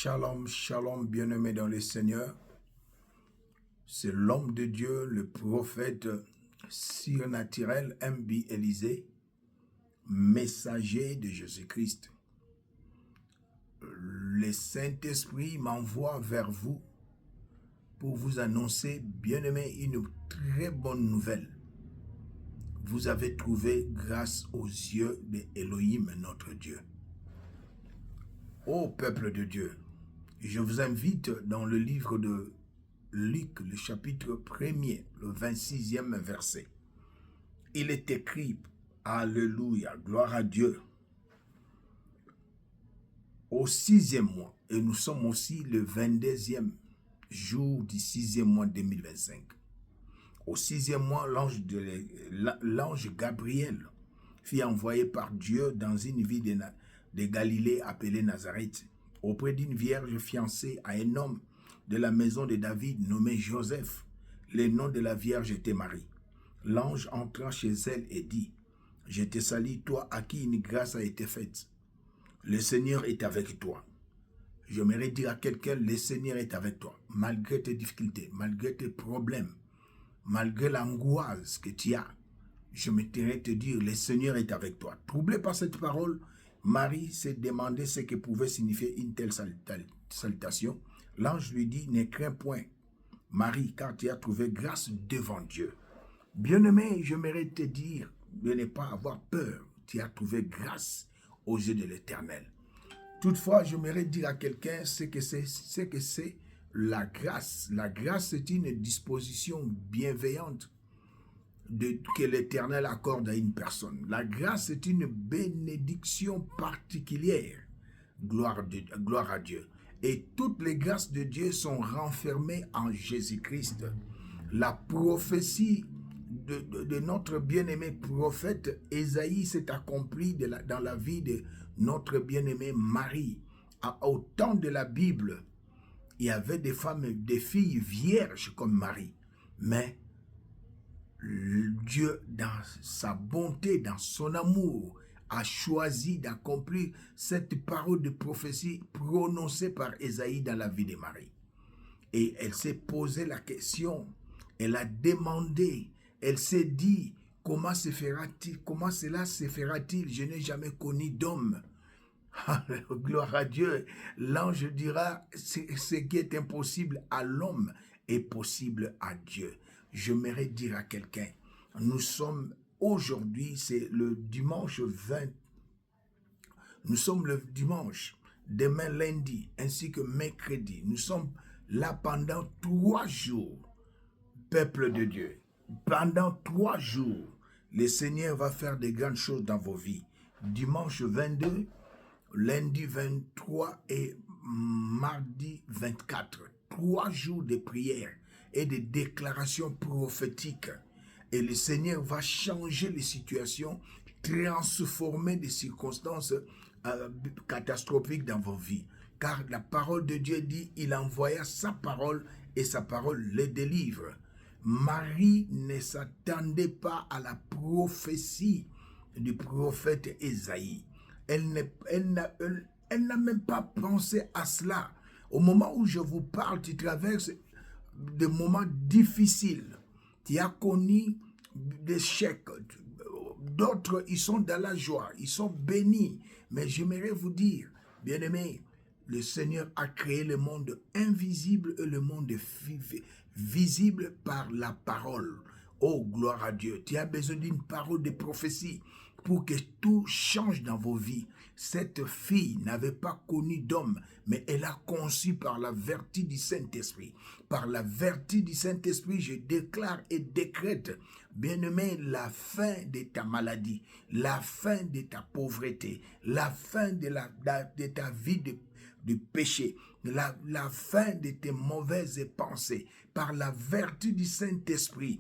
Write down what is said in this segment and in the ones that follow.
Shalom, shalom, bien-aimé dans le Seigneur. C'est l'homme de Dieu, le prophète surnaturel M.B. Élisée, messager de Jésus-Christ. Le Saint-Esprit m'envoie vers vous pour vous annoncer, bien-aimé, une très bonne nouvelle. Vous avez trouvé grâce aux yeux d'Élohim, notre Dieu. Ô peuple de Dieu, je vous invite dans le livre de Luc, le chapitre 1er, le 26e verset. Il est écrit, Alléluia, gloire à Dieu, au 6e mois, et nous sommes aussi le 22e jour du 6e mois 2025. Au 6e mois, l'ange Gabriel fut envoyé par Dieu dans une ville de Galilée appelée Nazareth, auprès d'une vierge fiancée à un homme de la maison de David nommé Joseph. Le nom de la vierge était Marie. L'ange entra chez elle et dit, « Je te salue, toi à qui une grâce a été faite. Le Seigneur est avec toi. » J'aimerais dire à quelqu'un, le Seigneur est avec toi, malgré tes difficultés, malgré tes problèmes, malgré l'angoisse que tu as. Je me tenais te dire, le Seigneur est avec toi. Troublé par cette parole, Marie s'est demandé ce que pouvait signifier une telle salutation. L'ange lui dit, ne crains point, Marie, car tu as trouvé grâce devant Dieu. Bien-aimé, j'aimerais te dire de ne pas avoir peur. Tu as trouvé grâce aux yeux de l'Éternel. Toutefois, j'aimerais dire à quelqu'un ce que c'est la grâce. La grâce, c'est une disposition bienveillante que l'Éternel accorde à une personne. La grâce est une bénédiction particulière. Gloire à Dieu. Et toutes les grâces de Dieu sont renfermées en Jésus-Christ. La prophétie de notre bien-aimé prophète Ésaïe s'est accomplie dans la vie de notre bien-aimée Marie. Au temps de la Bible, il y avait des femmes, des filles vierges comme Marie. Mais Dieu, dans sa bonté, dans son amour, a choisi d'accomplir cette parole de prophétie prononcée par Ésaïe dans la vie de Marie. Et elle s'est posé la question, elle a demandé, elle s'est dit, comment cela se fera-t-il? Je n'ai jamais connu d'homme. Gloire à Dieu. L'ange dira, ce qui est impossible à l'homme est possible à Dieu. J'aimerais dire à quelqu'un, nous sommes aujourd'hui, c'est le dimanche 20, nous sommes le dimanche, demain lundi, ainsi que mercredi. Nous sommes là pendant 3 jours, peuple de Dieu. Pendant 3 jours, le Seigneur va faire de grandes choses dans vos vies. Dimanche 22, lundi 23 et mardi 24. 3 jours de prière et de déclarations prophétiques. Et le Seigneur va changer les situations, transformer des circonstances catastrophiques dans vos vies. Car la parole de Dieu dit, il envoya sa parole et sa parole les délivre. Marie ne s'attendait pas à la prophétie du prophète Ésaïe. Elle n'a même pas pensé à cela. Au moment où je vous parle, tu traverses des moments difficiles. Tu as connu des chèques. D'autres, ils sont dans la joie. Ils sont bénis. Mais j'aimerais vous dire, bien-aimés, le Seigneur a créé le monde invisible et le monde visible par la parole. Oh, gloire à Dieu. Tu as besoin d'une parole de prophétie pour que tout change dans vos vies. Cette fille n'avait pas connu d'homme, mais elle a conçu par la vertu du Saint-Esprit. Par la vertu du Saint-Esprit, je déclare et décrète, bien-aimé, la fin de ta maladie, la fin de ta pauvreté, la fin de ta vie de péché, la fin de tes mauvaises pensées, par la vertu du Saint-Esprit,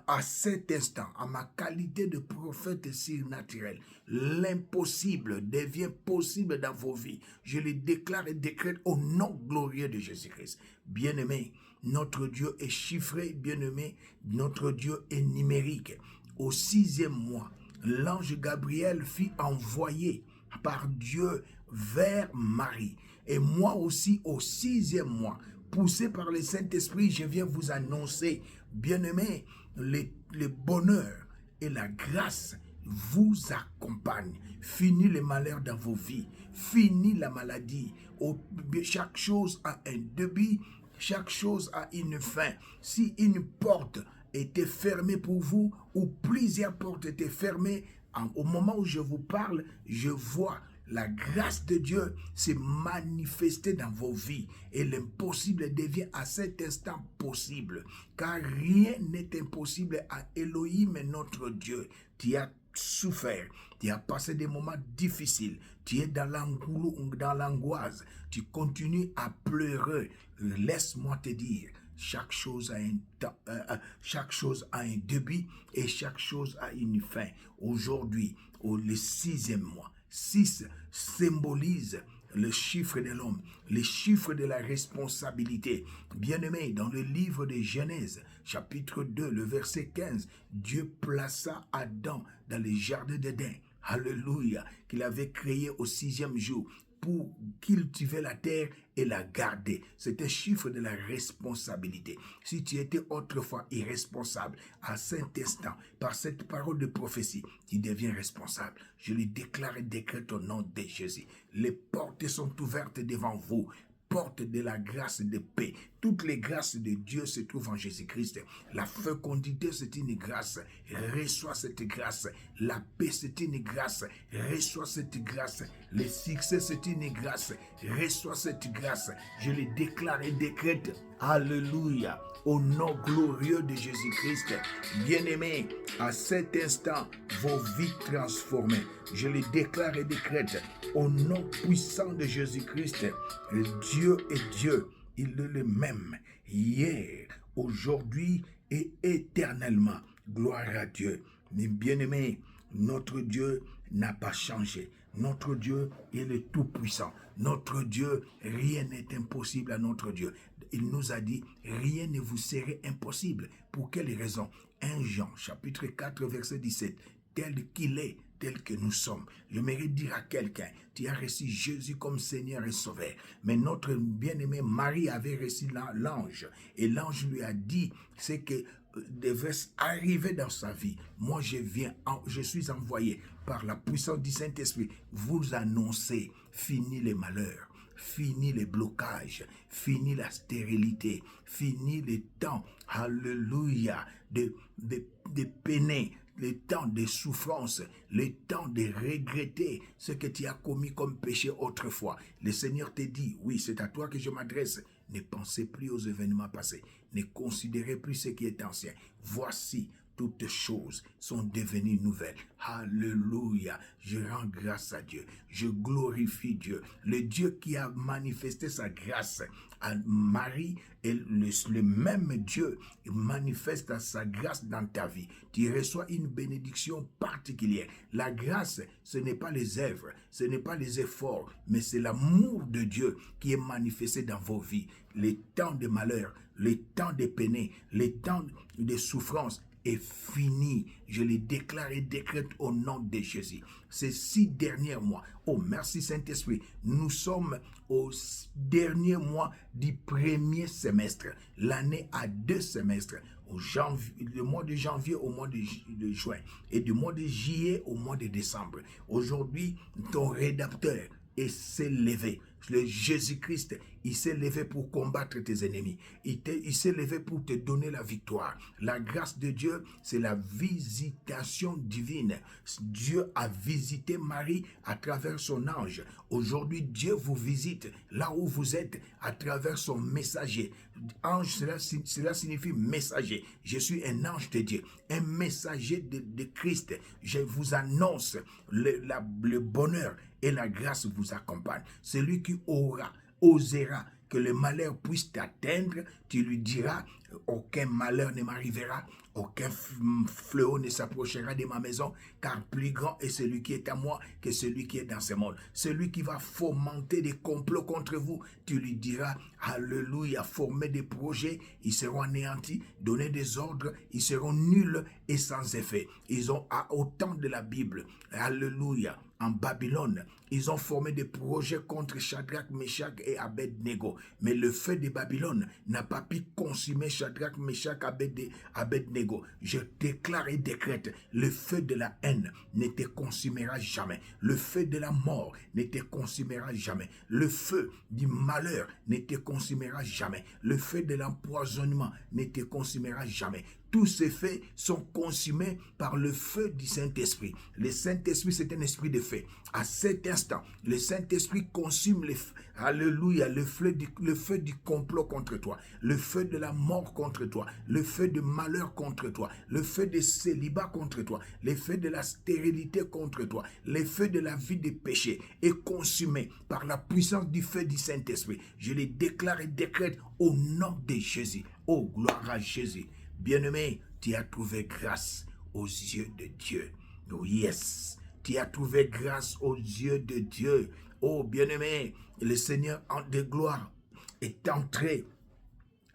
à cet instant, à ma qualité de prophète surnaturel, l'impossible devient possible dans vos vies. Je le déclare et décrète au nom glorieux de Jésus-Christ. Bien-aimé, notre Dieu est chiffré, bien-aimé, notre Dieu est numérique. Au 6e mois, l'ange Gabriel fut envoyé par Dieu vers Marie. Et moi aussi, au 6e mois, poussé par le Saint-Esprit, je viens vous annoncer, bien-aimés, le bonheur et la grâce vous accompagnent. Fini les malheurs dans vos vies. Fini la maladie. Chaque chose a un début. Chaque chose a une fin. Si une porte était fermée pour vous ou plusieurs portes étaient fermées, au moment où je vous parle, je vois la grâce de Dieu s'est manifestée dans vos vies et l'impossible devient à cet instant possible. Car rien n'est impossible à Elohim, notre Dieu. Tu as souffert, tu as passé des moments difficiles, tu es dans l'angoisse, tu continues à pleurer. Laisse-moi te dire, chaque chose a un temps, chaque chose a un début et chaque chose a une fin. Aujourd'hui, le 6e mois, 6 symbolise le chiffre de l'homme, le chiffre de la responsabilité. Bien-aimé, dans le livre de Genèse, chapitre 2, le verset 15, Dieu plaça Adam dans le jardin d'Éden. Alléluia, qu'il avait créé au 6e jour pour cultiver la terre et la garder. C'est un chiffre de la responsabilité. Si tu étais autrefois irresponsable, à cet instant, par cette parole de prophétie, tu deviens responsable. Je le déclare et décrète au nom de Jésus. Les portes sont ouvertes devant vous. Porte de la grâce de paix. Toutes les grâces de Dieu se trouvent en Jésus-Christ. La fécondité, c'est une grâce. Reçois cette grâce. La paix, c'est une grâce. Reçois cette grâce. Le succès, c'est une grâce. Reçois cette grâce. Je le déclare et décrète. Alléluia. Au nom glorieux de Jésus-Christ. Bien-aimés, à cet instant, vos vies transformées. Je le déclare et décrète. Au nom puissant de Jésus-Christ, Dieu est Dieu. Il est le même hier, aujourd'hui et éternellement. Gloire à Dieu. Mes bien-aimés, notre Dieu n'a pas changé. Notre Dieu est le Tout-Puissant. Notre Dieu, rien n'est impossible à notre Dieu. Il nous a dit, rien ne vous serait impossible. Pour quelle raison? 1 Jean, chapitre 4, verset 17. Tel qu'il est, tel que nous sommes. J'aimerais dire à quelqu'un, tu as reçu Jésus comme Seigneur et Sauveur. Mais notre bien-aimée Marie avait reçu l'ange. Et l'ange lui a dit, c'est que devait arriver dans sa vie. Moi, je suis envoyé par la puissance du Saint-Esprit. Vous annoncer, fini les malheurs. Fini les blocages, fini la stérilité, fini les temps, alléluia, de peiner, le temps de souffrance, le temps de regretter ce que tu as commis comme péché autrefois. Le Seigneur te dit, oui, c'est à toi que je m'adresse. Ne pensez plus aux événements passés. Ne considérez plus ce qui est ancien. Voici, toutes choses sont devenues nouvelles. Alléluia. Je rends grâce à Dieu. Je glorifie Dieu. Le Dieu qui a manifesté sa grâce à Marie est le même Dieu. Il manifeste sa grâce dans ta vie. Tu reçois une bénédiction particulière. La grâce, ce n'est pas les œuvres, ce n'est pas les efforts, mais c'est l'amour de Dieu qui est manifesté dans vos vies. Les temps de malheur, les temps de peine, les temps de souffrance est fini. Je le déclare et décrète au nom de Jésus. Ces 6 derniers mois, oh merci Saint-Esprit, nous sommes au dernier mois du premier semestre. L'année a 2 semestres. Le mois de janvier au mois de juin et du mois de juillet au mois de décembre. Aujourd'hui, ton rédacteur s'est levé. Le Jésus-Christ, il s'est levé pour combattre tes ennemis. Il s'est levé pour te donner la victoire. La grâce de Dieu, c'est la visitation divine. Dieu a visité Marie à travers son ange. Aujourd'hui, Dieu vous visite là où vous êtes à travers son messager. Ange, cela signifie messager. Je suis un ange de Dieu, un messager de Christ. Je vous annonce le bonheur et la grâce vous accompagne. Celui qui osera que le malheur puisse t'atteindre, tu lui diras, aucun malheur ne m'arrivera, Aucun fléau ne s'approchera de ma maison, car plus grand est celui qui est à moi que celui qui est dans ce monde. Celui qui va fomenter des complots contre vous, tu lui diras, alléluia, former des projets, ils seront anéantis, donner des ordres, ils seront nuls et sans effet. Ils ont, au temps de la Bible, alléluia, en Babylone, ils ont formé des projets contre Shadrach, Meshach et Abednego. Mais le feu de Babylone n'a pas pu consumer Shadrach, Meshach, Abednego. Je déclare et décrète, le feu de la haine ne te consumera jamais. Le feu de la mort ne te consumera jamais. Le feu du malheur ne te consumera jamais. Le feu de l'empoisonnement ne te consumera jamais. Tous ces faits sont consumés par le feu du Saint-Esprit. Le Saint-Esprit, c'est un esprit de feu. À cet instant, le Saint-Esprit consume alléluia, le feu du complot contre toi, le feu de la mort contre toi, le feu de malheur contre toi, le feu de célibat contre toi, le feu de la stérilité contre toi, le feu de la vie de péché est consumé par la puissance du feu du Saint-Esprit. Je les déclare et décrète au nom de Jésus. Oh, gloire à Jésus. Bien-aimé, tu as trouvé grâce aux yeux de Dieu. Oh yes, tu as trouvé grâce aux yeux de Dieu. Oh bien-aimé, le Seigneur de gloire est entré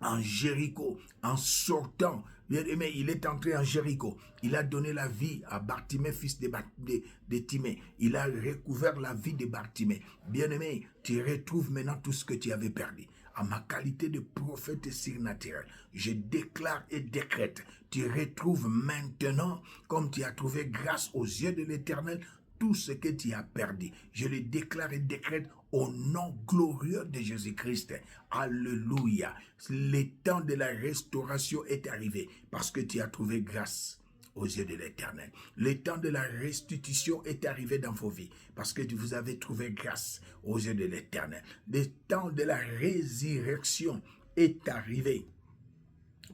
en Jéricho, en sortant. Bien-aimé, il est entré en Jéricho. Il a donné la vie à Bartimée, fils de Timée. Il a recouvert la vie de Bartimée. Bien-aimé, tu retrouves maintenant tout ce que tu avais perdu. À ma qualité de prophète surnaturel, je déclare et décrète, tu retrouves maintenant, comme tu as trouvé grâce aux yeux de l'Éternel, tout ce que tu as perdu. Je le déclare et décrète au nom glorieux de Jésus-Christ. Alléluia. Le temps de la restauration est arrivé parce que tu as trouvé grâce aux yeux de l'Éternel. Le temps de la restitution est arrivé dans vos vies parce que vous avez trouvé grâce aux yeux de l'Éternel. Le temps de la résurrection est arrivé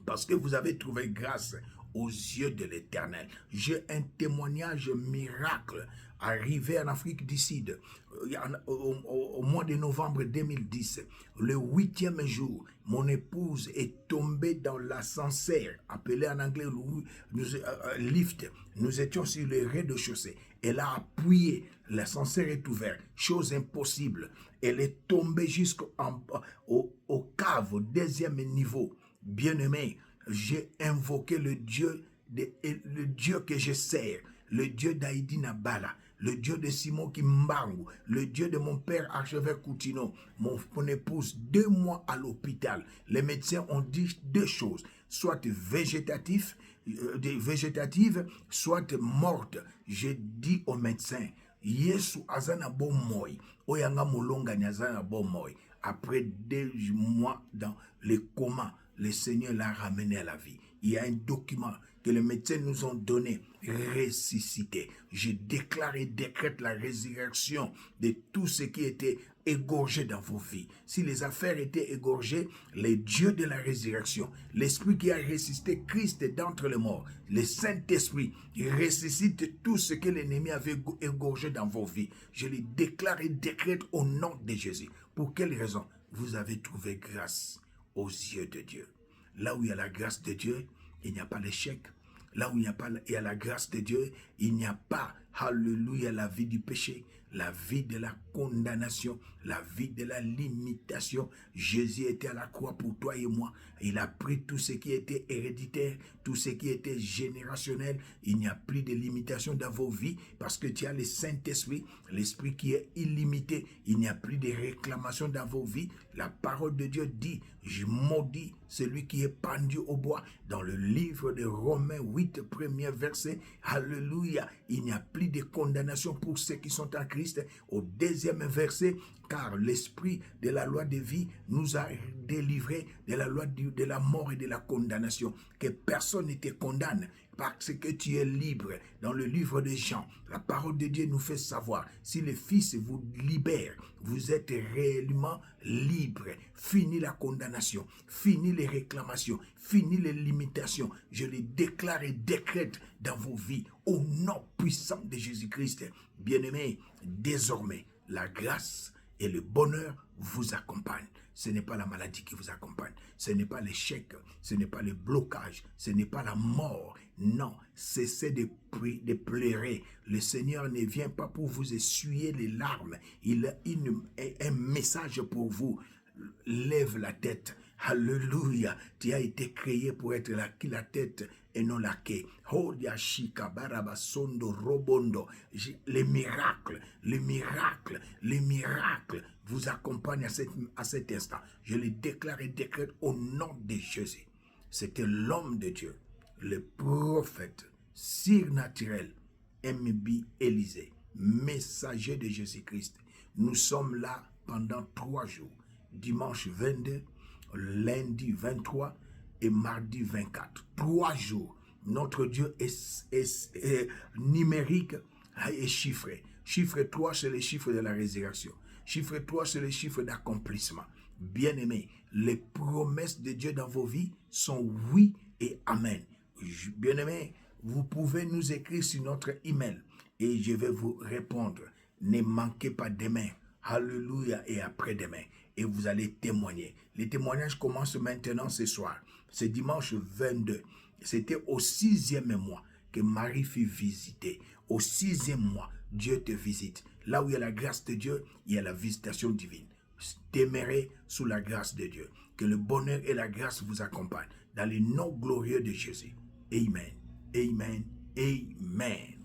parce que vous avez trouvé grâce aux yeux de l'Éternel. J'ai un témoignage miracle arrivé en Afrique du Sud au mois de novembre 2010. Le 8e jour, mon épouse est tombée dans l'ascenseur, appelé en anglais lift. Nous étions sur le rez-de-chaussée. Elle a appuyé, l'ascenseur est ouvert, chose impossible. Elle est tombée jusqu'au cave, au 2e niveau. Bien-aimé, j'ai invoqué le Dieu que je sers, le Dieu d'Aïdi Nabala, le Dieu de Simon Kimbangu, le Dieu de mon père archevêque Coutinho, mon épouse, 2 mois à l'hôpital. Les médecins ont dit 2 choses, soit végétative, soit morte. J'ai dit aux médecins, Yesu azana bon moi, oyanga molonga ni azana bon moi. Après 2 mois dans le coma, le Seigneur l'a ramené à la vie. Il y a un document que les médecins nous ont donné, ressuscité. Je déclare et décrète la résurrection de tout ce qui était égorgé dans vos vies. Si les affaires étaient égorgées, le Dieu de la résurrection, l'Esprit qui a ressuscité Christ d'entre les morts, le Saint-Esprit, ressuscite tout ce que l'ennemi avait égorgé dans vos vies. Je le déclare et décrète au nom de Jésus. Pour quelle raison? Vous avez trouvé grâce aux yeux de Dieu. Là où il y a la grâce de Dieu, il n'y a pas d'échec. Là où il y a la grâce de Dieu, il n'y a pas, alléluia, la vie du péché, la vie de la condamnation, la vie de la limitation. Jésus était à la croix pour toi et moi. Il a pris tout ce qui était héréditaire, tout ce qui était générationnel. Il n'y a plus de limitation dans vos vies parce que tu as le Saint-Esprit, l'Esprit qui est illimité. Il n'y a plus de réclamation dans vos vies. La parole de Dieu dit, je maudis celui qui est pendu au bois. Dans le livre de Romains 8, premier verset, alléluia, il n'y a plus de condamnation pour ceux qui sont en Christ. Au 2e verset, car l'esprit de la loi de vie nous a délivrés de la loi de la mort et de la condamnation, que personne ne te condamne parce que tu es libre. Dans le livre de Jean, la parole de Dieu nous fait savoir, si le Fils vous libère, vous êtes réellement libre. Fini la condamnation, fini les réclamations, fini les limitations. Je les déclare et décrète dans vos vies au nom puissant de Jésus-Christ. Bien-aimés, désormais, la grâce et le bonheur vous accompagnent. Ce n'est pas la maladie qui vous accompagne. Ce n'est pas l'échec. Ce n'est pas le blocage. Ce n'est pas la mort. Non, cessez de pleurer. Le Seigneur ne vient pas pour vous essuyer les larmes. Il a un message pour vous. Lève la tête. Alléluia. Tu as été créé pour être la tête et non la quai. Hodiashika barabasondo robondo. Les miracles vous accompagnent à cet instant. Je les déclare et décrète au nom de Jésus. C'était l'homme de Dieu, le prophète surnaturel, MB Élisée, messager de Jésus-Christ. Nous sommes là pendant 3 jours. Dimanche 22, lundi 23 et mardi 24. 3 jours. Notre Dieu est numérique et chiffré. Chiffre 3, c'est le chiffre de la résurrection. Chiffre 3, c'est le chiffre d'accomplissement. Bien-aimés, les promesses de Dieu dans vos vies sont oui et amen. Bien-aimés, vous pouvez nous écrire sur notre email et je vais vous répondre. Ne manquez pas demain. Alléluia et après-demain. Et vous allez témoigner. Les témoignages commencent maintenant ce soir. C'est dimanche 22. C'était au 6e mois que Marie fut visitée. Au 6e mois, Dieu te visite. Là où il y a la grâce de Dieu, il y a la visitation divine. Demeurez sous la grâce de Dieu. Que le bonheur et la grâce vous accompagnent. Dans le nom glorieux de Jésus. Amen. Amen. Amen.